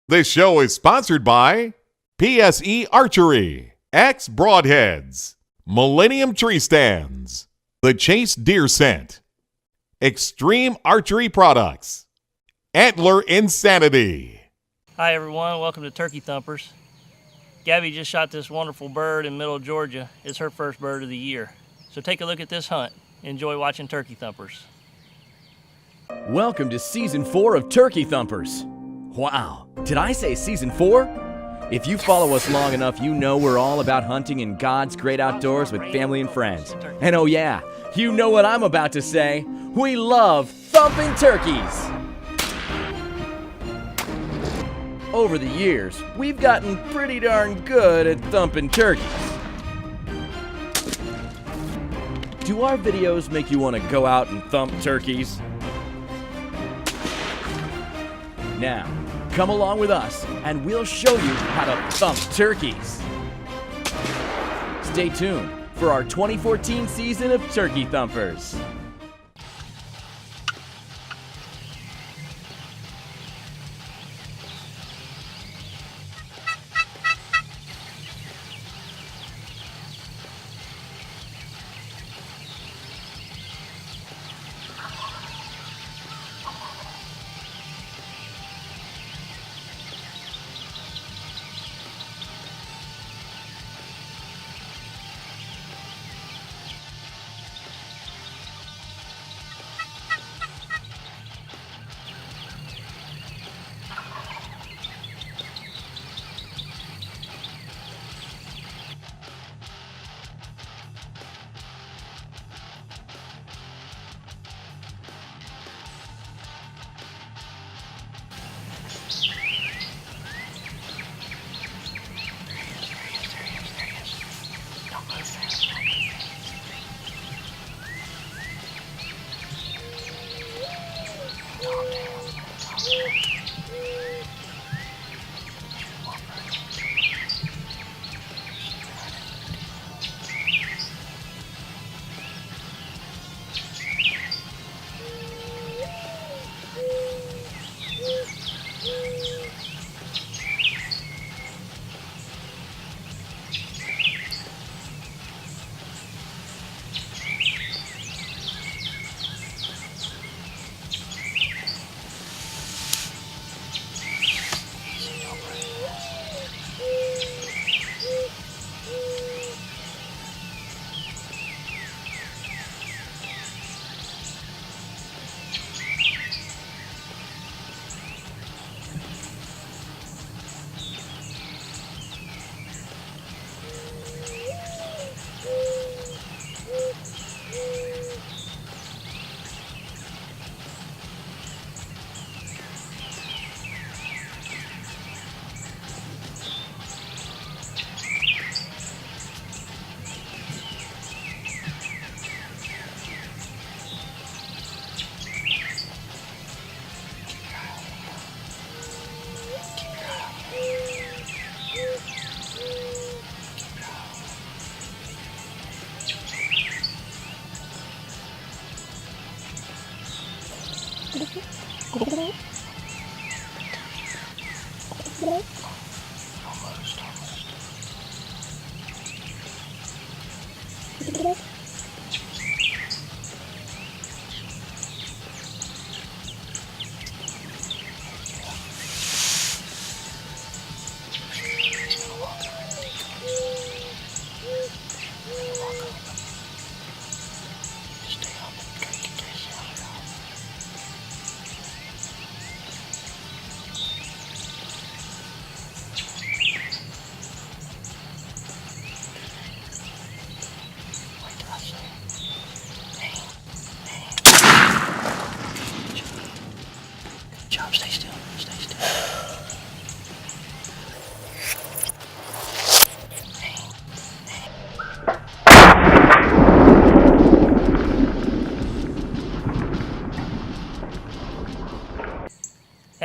This show is sponsored by PSE Archery, X Broadheads, Millennium Tree Stands, The Chase Deer Scent, Extreme Archery Products, Antler Insanity. Hi everyone, welcome to Turkey Thumpers. Gabbie just shot this wonderful bird in middle Georgia. It's her first bird of the year. So take a look at this hunt. Enjoy watching Turkey Thumpers. Welcome to Season 4 of Turkey Thumpers. Wow, did I say Season 4? If you follow us long enough, you know we're all about hunting in God's great outdoors with family and friends. And oh yeah, you know what I'm about to say. We love thumping turkeys. Over the years, we've gotten pretty darn good at thumping turkeys. Do our videos make you want to go out and thump turkeys? Now, come along with us and we'll show you how to thump turkeys. Stay tuned for our 2014 season of Turkey Thumpers.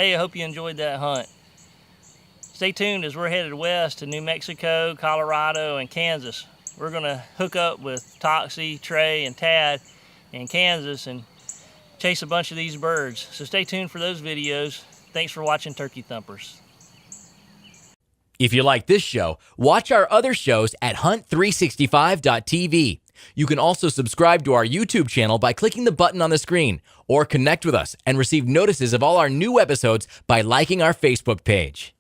Hey, I hope you enjoyed that hunt. Stay tuned as we're headed west to New Mexico, Colorado, and Kansas. We're going to hook up with Toxie, Trey, and Tad in Kansas and chase a bunch of these birds. So stay tuned for those videos. Thanks for watching Turkey Thumpers. If you like this show, watch our other shows at hunt365.tv. You can also subscribe to our YouTube channel by clicking the button on the screen, or connect with us and receive notices of all our new episodes by liking our Facebook page.